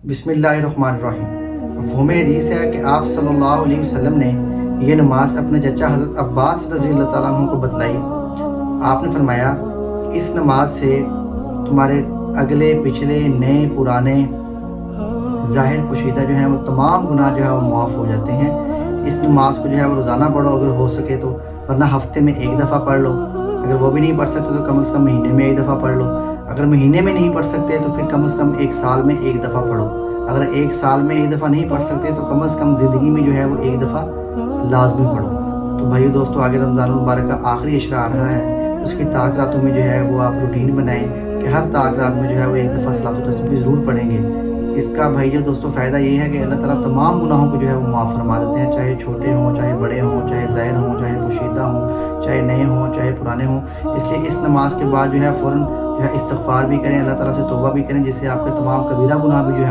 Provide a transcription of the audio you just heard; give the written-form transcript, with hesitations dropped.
बिस्मिल्लाहिर्रहमानिर्रहीम। मफ़हूम हदीस है कि आप सल्लल्लाहु अलैहि वसल्लम ने ये नमाज अपने चचा हज़रत अब्बास रज़ी अल्लाह तआला अन्हु को बतलाई। आपने फरमाया इस नमाज से तुम्हारे अगले पिछले नए पुराने ज़ाहिर पोशीदा जो हैं वो तमाम गुनाह जो है वो माफ़ हो जाते हैं। इस नमाज को जो है वो रोज़ाना पढ़ो अगर हो सके तो, वरना हफ्ते में एक दफ़ा पढ़ लो। अगर वो भी नहीं पढ़ सकते तो कम से कम महीने में एक दफ़ा पढ़ लो। अगर महीने में नहीं पढ़ सकते तो फिर कम से कम एक साल में एक दफ़ा पढ़ो। अगर एक साल में एक दफ़ा नहीं पढ़ सकते तो कम से कम ज़िंदगी में जो है वो एक दफ़ा लाजमी पढ़ो। तो भाइयों दोस्तों, आगे रमज़ान मुबारक का आखिरी इशरा आ रहा है, उसकी ताक रातों में जो है वो आप रूटीन बनाएं कि हर ताक रात में जो है वो एक दफ़ा सलात व तस्बीह ज़रूर पढ़ेंगे। इसका भाइयों दोस्तों फ़ायदा ये है कि अल्लाह ताला तमाम गुनाहों को जो है वो माफ़ फरमा देते हैं, चाहे छोटे हों, चाहे बड़े हों, चाहे ज़ाहिर हों, चाहे पोशीदा हों, चाहे नए हों, चाहे पुराने हों। इसलिए इस नमाज के बाद जो है फ़ौरन जो है इस्तिग़फ़ार भी करें, अल्लाह ताला से तौबा भी करें, जिससे आपके तमाम कबीरा गुनाह भी जो है